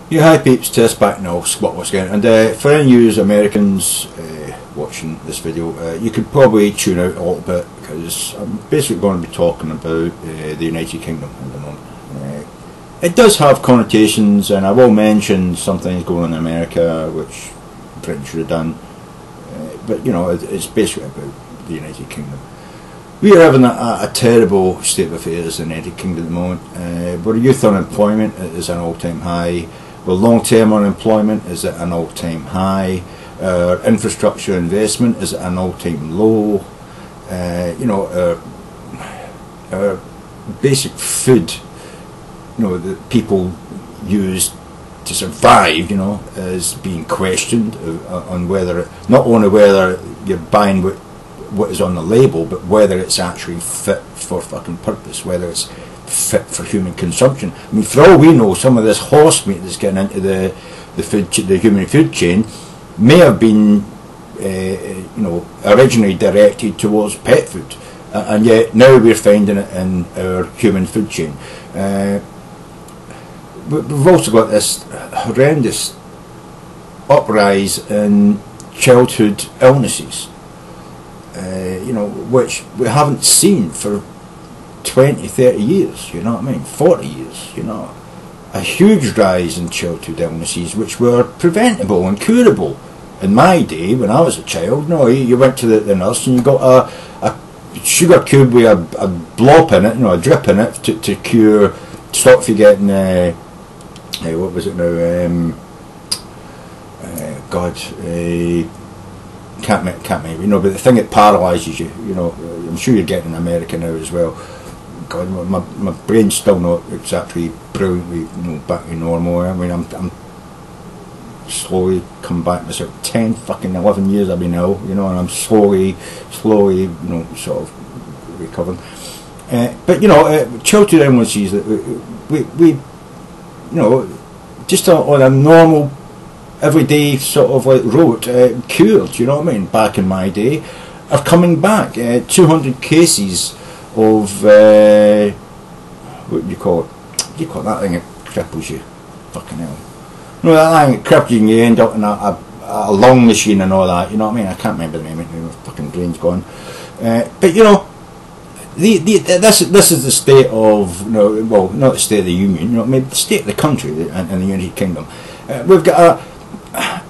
Yeah, hi peeps, Tersse back now, what's going on. And for any of you Americans watching this video, you could probably tune out a little bit because I'm basically going to be talking about the United Kingdom at the moment. It does have connotations, and I will mention some things going on in America which Britain should have done, but you know, it's basically about the United Kingdom. We are having a terrible state of affairs in the United Kingdom at the moment. Where youth unemployment is an all-time high. Well, long-term unemployment is at an all-time high. Infrastructure investment is at an all-time low. You know, our basic food, you know, that people use to survive, you know, is being questioned on whether, not only whether you're buying what is on the label, but whether it's actually fit for fucking purpose, whether it's fit for human consumption. I mean, for all we know, some of this horse meat that's getting into the human food chain may have been, you know, originally directed towards pet food, and yet now we're finding it in our human food chain. We've also got this horrendous uprise in childhood illnesses, you know, which we haven't seen for 20, 30 years, you know what I mean, 40 years, you know. A huge rise in childhood illnesses which were preventable and curable. In my day, when I was a child, no, you went to the nurse and you got a sugar cube with a blop in it, you know, a drip in it to cure, stop you getting, what was it now, can't remember, you know, but the thing that paralyses you, you know, I'm sure you're getting in America now as well. God, my brain's still not exactly brilliantly, you know, back to normal. I mean, I'm slowly come back myself. 11 years I've been ill, you know, and I'm slowly, you know, sort of recovering. But you know, childhood illnesses that we, you know, just on a normal, everyday sort of like road, cured. You know what I mean? Back in my day, are coming back. 200 cases of what do you call it? What do you call that thing that cripples you? Fucking hell. No, that thing that cripples you and you end up in a lung machine and all that, you know what I mean? I can't remember the name of it, my fucking brain's gone. But you know, this is the state of, you know, well, not the state of the union, you know, maybe the state of the country in the United Kingdom. We've got a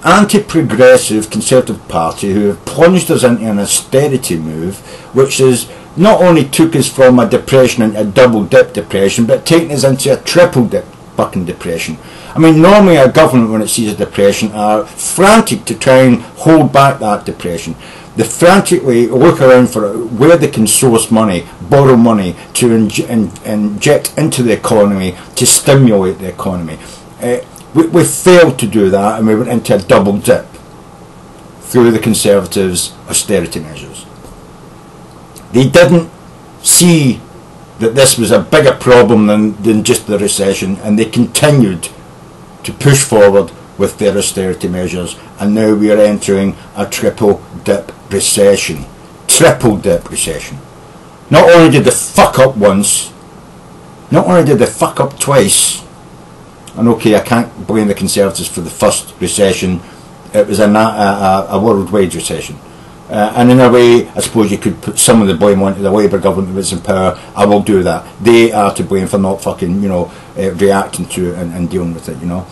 anti-progressive Conservative Party who have plunged us into an austerity move, which is not only took us from a depression into a double dip depression, but taken us into a triple dip fucking depression. I mean, normally a government, when it sees a depression, are frantic to try and hold back that depression. They frantically look around for where they can source money, borrow money to inject into the economy to stimulate the economy. We failed to do that, and we went into a double dip through the Conservatives' austerity measures. They didn't see that this was a bigger problem than just the recession, and they continued to push forward with their austerity measures, and now we are entering a triple dip recession. Triple dip recession. Not only did they fuck up once, not only did they fuck up twice, and okay, I can't blame the Conservatives for the first recession, it was a worldwide recession. And in a way, I suppose you could put some of the blame onto the Labour government that was in power. I will do that. They are to blame for not fucking, you know, reacting to it and dealing with it, you know.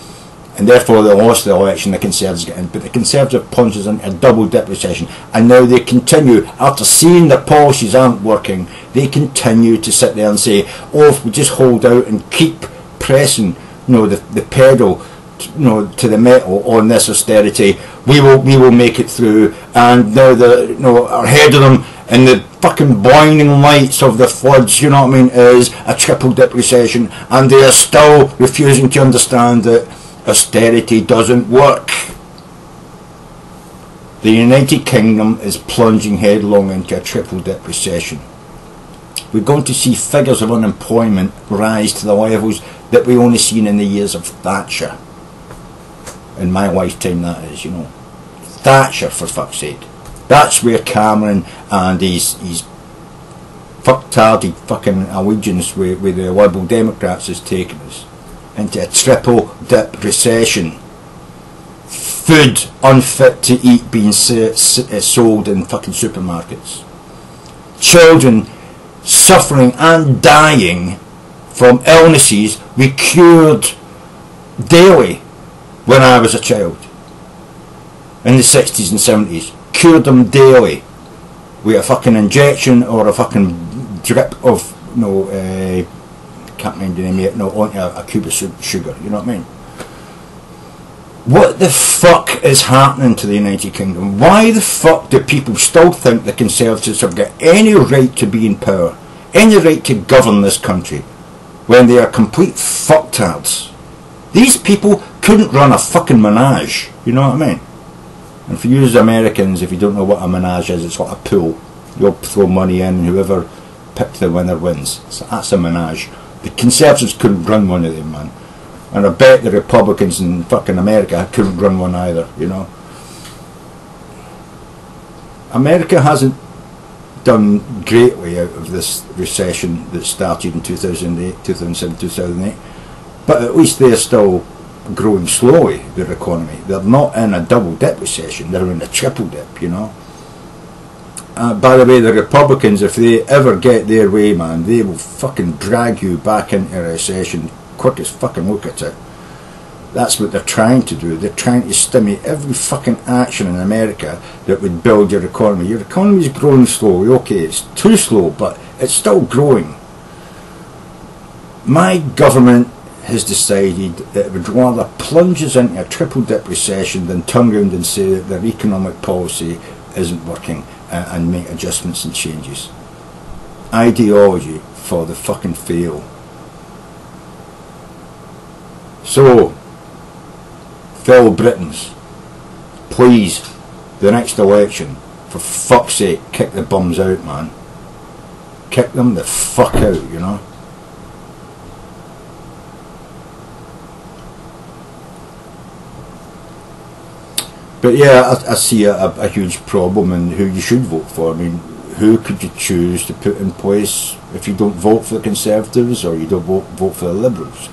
And therefore they lost the election, the Conservatives get in. But the Conservative plunges into a double dip recession. And now they continue, after seeing their policies aren't working, they continue to sit there and say, oh, if we just hold out and keep pressing, you know, the pedal, you know, to the metal on this austerity, we will make it through. And now the, you know, ahead of them in the fucking blinding lights of the floods, you know what I mean, is a triple dip recession, and they are still refusing to understand that austerity doesn't work. The United Kingdom is plunging headlong into a triple dip recession. We're going to see figures of unemployment rise to the levels that we only seen in the years of Thatcher. In my lifetime, that is, you know. Thatcher, for fuck's sake. That's where Cameron and his fucktardy fucking allegiance with the Liberal Democrats has taken us. into a triple dip recession. Food unfit to eat being sold in fucking supermarkets. Children suffering and dying from illnesses we cured daily when I was a child. In the 60s and 70s. Cured them daily with a fucking injection or a fucking drip of, can't remember the name of it, onto a cube of sugar, you know what I mean? What the fuck is happening to the United Kingdom? Why the fuck do people still think the Conservatives have got any right to be in power, any right to govern this country, when they are complete fucktards? These people couldn't run a fucking menage, you know what I mean? And for you as Americans, if you don't know what a menage is, it's like a pool. You'll throw money in and whoever picks the winner wins. So that's a menage. The Conservatives couldn't run one of them, man. And I bet the Republicans in fucking America couldn't run one either, you know. America hasn't done greatly out of this recession that started in 2008, 2007, 2008. But at least they're still growing slowly, their economy. They're not in a double dip recession, they're in a triple dip, you know. By the way, the Republicans, if they ever get their way, man, they will fucking drag you back into a recession quick as fucking look at it. That's what they're trying to do. They're trying to stimulate every fucking action in America that would build your economy. Your economy is growing slowly, okay, it's too slow, but it's still growing. My government has decided that it would rather plunge us into a triple dip recession than turn around and say that their economic policy isn't working and make adjustments and changes. Ideology for the fucking fail. So, fellow Britons, please, the next election, for fuck's sake, kick the bums out, man. Kick them the fuck out, you know. But yeah, I see a huge problem in who you should vote for. I mean, who could you choose to put in place if you don't vote for the Conservatives or you don't vote for the Liberals?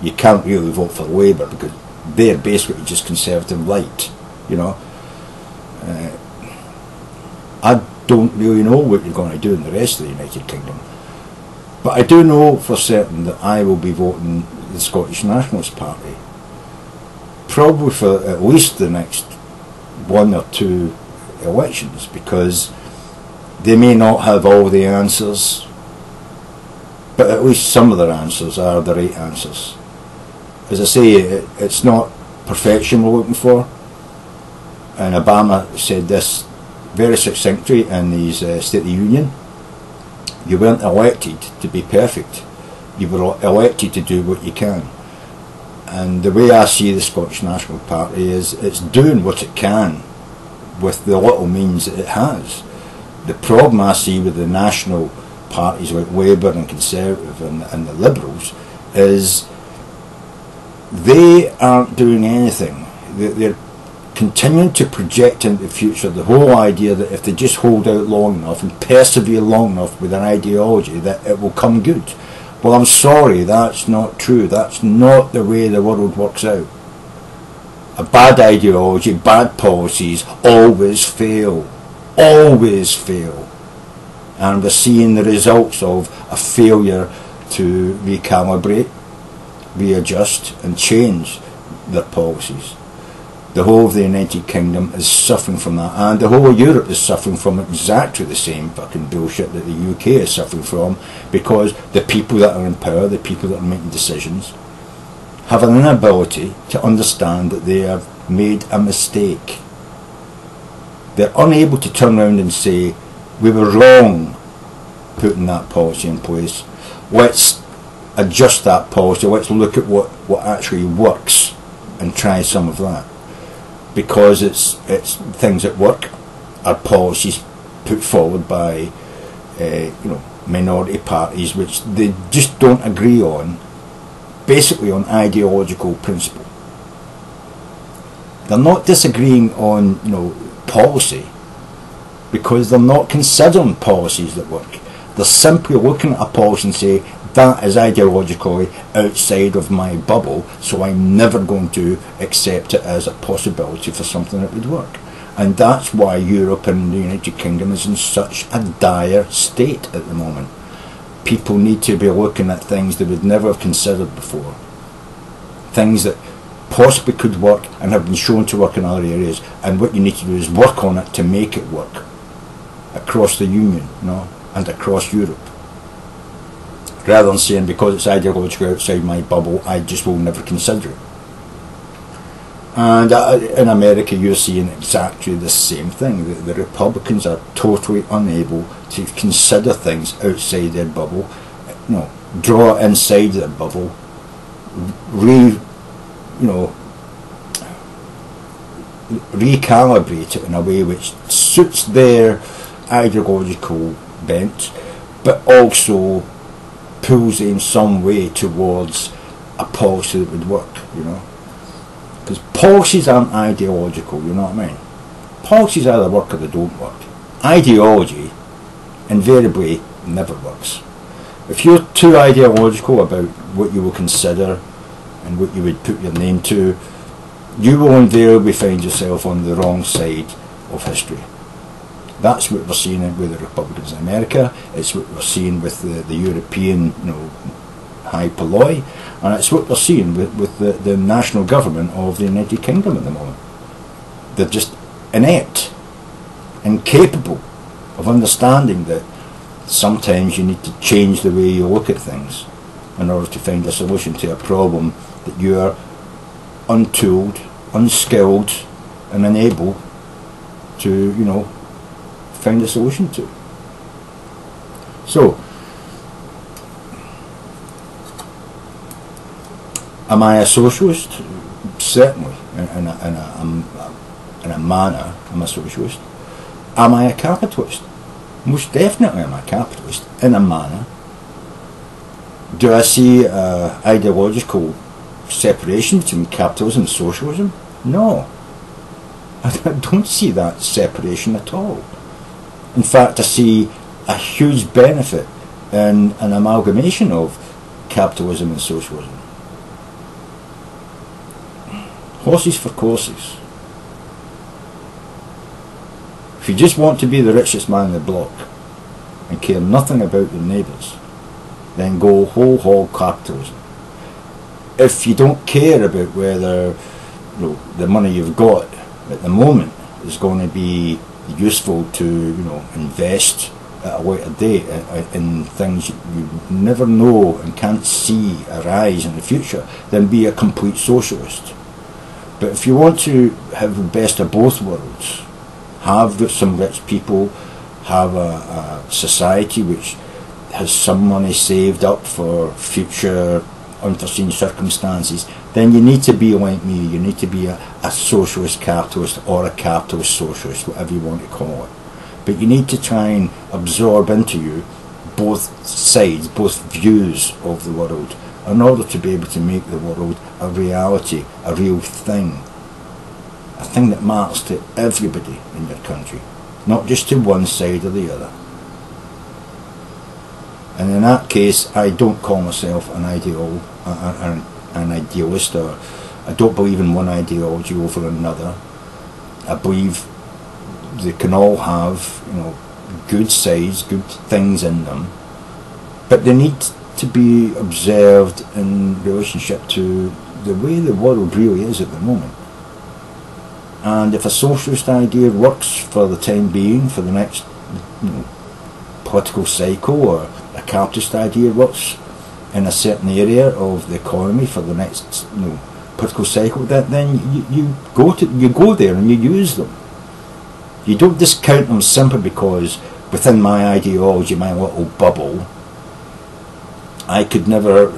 You can't really vote for Labour because they're basically just Conservative light, you know. I don't really know what you're going to do in the rest of the United Kingdom, but I do know for certain that I will be voting the Scottish Nationalist Party, probably for at least the next 1 or 2 elections, because they may not have all the answers, but at least some of their answers are the right answers. As I say, it's not perfection we're looking for, and Obama said this very succinctly in his State of the Union. You weren't elected to be perfect, you were elected to do what you can. And the way I see the Scottish National Party is it's doing what it can with the little means that it has. The problem I see with the national parties like Labour and Conservative and the Liberals is they aren't doing anything. They're continuing to project into the future the whole idea that if they just hold out long enough and persevere long enough with an ideology that it will come good. Well, I'm sorry, that's not true. That's not the way the world works out. A bad ideology, bad policies always fail. Always fail. And we're seeing the results of a failure to recalibrate, readjust and change their policies. The whole of the United Kingdom is suffering from that, and the whole of Europe is suffering from exactly the same fucking bullshit that the UK is suffering from, because the people that are in power, the people that are making decisions, have an inability to understand that they have made a mistake. They're unable to turn around and say, we were wrong putting that policy in place, let's adjust that policy, let's look at what actually works and try some of that. Because it's things that work are policies put forward by minority parties which they just don't agree on, basically on ideological principle. They're not disagreeing on policy, because they're not considering policies that work. They're simply looking at a policy and say, that is ideologically outside of my bubble, so I'm never going to accept it as a possibility for something that would work. And that's why Europe and the United Kingdom is in such a dire state at the moment. People need to be looking at things they would never have considered before. Things that possibly could work and have been shown to work in other areas, and what you need to do is work on it to make it work across the Union, and across Europe. Rather than saying, because it's ideologically outside my bubble, I just will never consider it. And in America, you're seeing exactly the same thing. The Republicans are totally unable to consider things outside their bubble, draw inside their bubble, recalibrate it in a way which suits their ideological bent, but also pulls in some way towards a policy that would work, Because policies aren't ideological, you know what I mean? Policies either work or they don't work. Ideology invariably never works. If you're too ideological about what you will consider and what you would put your name to, you will invariably find yourself on the wrong side of history. That's what we're seeing with the Republicans in America. It's what we're seeing with the European, high polloi, and it's what we're seeing with the national government of the United Kingdom at the moment. They're just inept, incapable of understanding that sometimes you need to change the way you look at things in order to find a solution to a problem that you're untooled, unskilled, and unable to, find a solution to. So, am I a socialist? Certainly, in a manner, I'm a socialist. Am I a capitalist? Most definitely I'm a capitalist, in a manner. Do I see ideological separation between capitalism and socialism? No. I don't see that separation at all. In fact, I see a huge benefit in an amalgamation of capitalism and socialism. Horses for courses. If you just want to be the richest man in the block and care nothing about your neighbours, then go whole hog capitalism. If you don't care about whether the money you've got at the moment is going to be useful to invest at a later date in things you never know and can't see arise in the future, then be a complete socialist. But if you want to have the best of both worlds, have some rich people, have a society which has some money saved up for future unforeseen circumstances, then you need to be like me. You need to be a socialist capitalist or a capitalist socialist, whatever you want to call it. But you need to try and absorb into you both sides, both views of the world, in order to be able to make the world a reality, a real thing. A thing that matters to everybody in your country, not just to one side or the other. And in that case, I don't call myself an idealist, or I don't believe in one ideology over another. I believe they can all have, good sides, good things in them, but they need to be observed in relationship to the way the world really is at the moment. And if a socialist idea works for the time being, for the next political cycle, or a capitalist idea works in a certain area of the economy for the next political cycle, then you go there and you use them. You don't discount them simply because within my ideology, my little bubble, I could never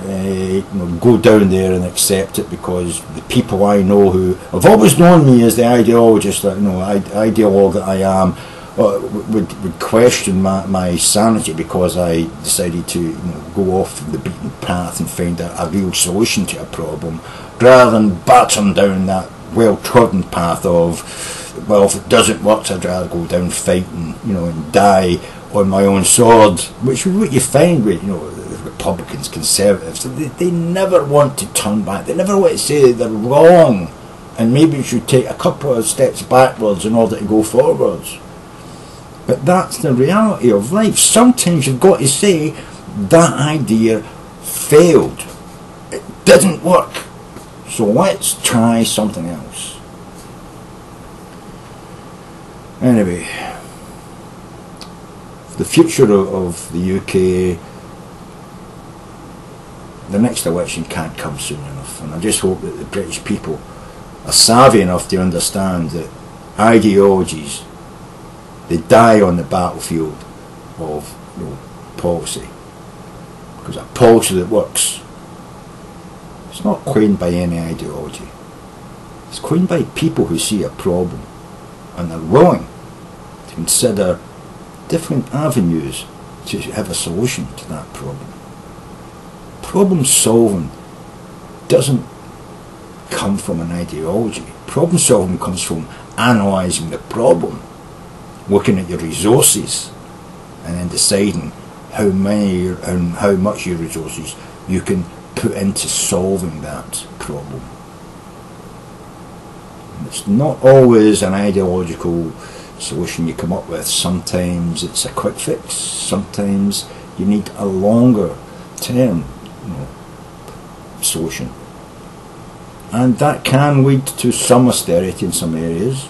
go down there and accept it, because the people I know who have always known me as the ideologist, ideologue that I am, would question my sanity because I decided to go off the beaten path and find a real solution to a problem, rather than battering down that well-trodden path of, well, if it doesn't work, I'd rather go down fighting, and die on my own sword, which is what you find with Republicans, Conservatives, they never want to turn back. They never want to say they're wrong and maybe you should take a couple of steps backwards in order to go forwards. But that's the reality of life. Sometimes you've got to say that idea failed. It didn't work. So let's try something else. Anyway, the future of the UK, the next election can't come soon enough, and I just hope that the British people are savvy enough to understand that ideologies, they die on the battlefield of policy, because a policy that works, it's not coined by any ideology, it's coined by people who see a problem and are willing to consider different avenues to have a solution to that problem. Problem solving doesn't come from an ideology. Problem solving comes from analysing the problem, looking at your resources, and then deciding how many and how much your resources you can put into solving that problem. And it's not always an ideological solution you come up with. Sometimes it's a quick fix, sometimes you need a longer term solution, and that can lead to some austerity in some areas.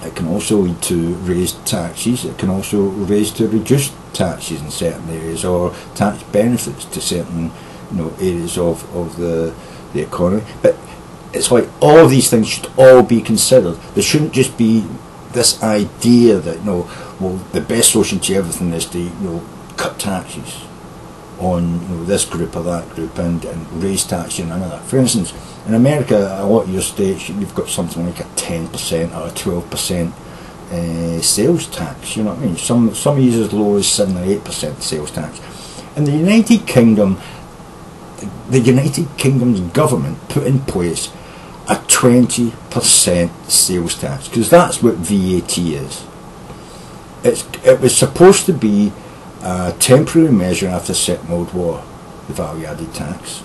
It can also lead to raised taxes. It can also lead to reduced taxes in certain areas, or tax benefits to certain areas of the economy. But it's like all of these things should all be considered. There shouldn't just be this idea that well, the best solution to everything is to cut taxes on this group or that group and raise taxes on another. For instance, in America, a lot of your states, you've got something like a 10% or a 12% sales tax. You know what I mean? Some use as low as 7 or 8% sales tax. In the United Kingdom, the United Kingdom's government put in place a 20% sales tax, because that's what VAT is. It was supposed to be a temporary measure after the Second World War, the value added tax,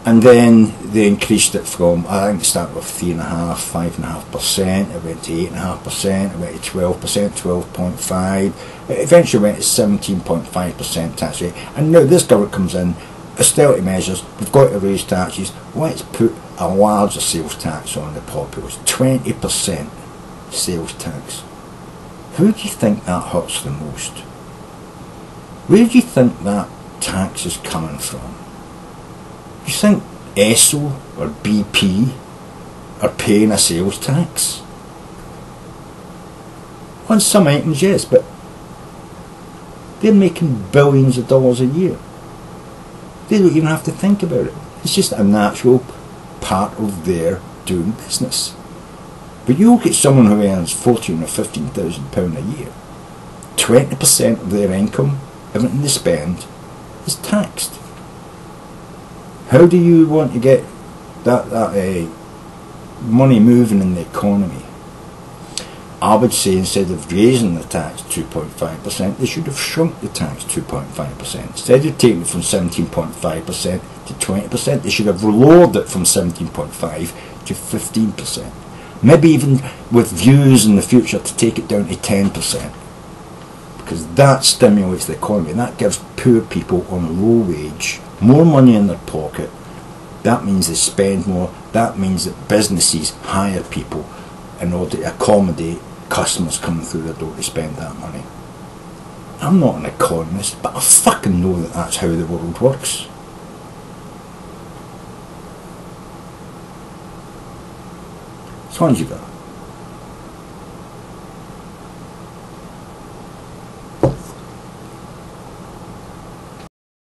and then they increased it from, I think it started with 3.5%, 5.5%, it went to 8.5%, it went to 12%, 12.5%, it eventually went to 17.5% tax rate. And now this government comes in, austerity measures, we've got to raise taxes, let's put a larger sales tax on the populace, 20% sales tax. Who do you think that hurts the most? Where do you think that tax is coming from? You think Esso or BP are paying a sales tax? On some items, yes, but they're making billions of dollars a year. They don't even have to think about it. It's just a natural part of their doing business. But you look at someone who earns £14,000 or £15,000 a year, 20% of their income, everything they spend, is taxed. How do you want to get that money moving in the economy? I would say instead of raising the tax 2.5%, they should have shrunk the tax 2.5%. Instead of taking it from 17.5% to 20%, they should have lowered it from 17.5% to 15%. Maybe even with views in the future to take it down to 10%. Because that stimulates the economy, and that gives poor people on a low wage more money in their pocket. That means they spend more. That means that businesses hire people in order to accommodate customers coming through their door to spend that money. I'm not an economist, but I fucking know that that's how the world works. So on you go.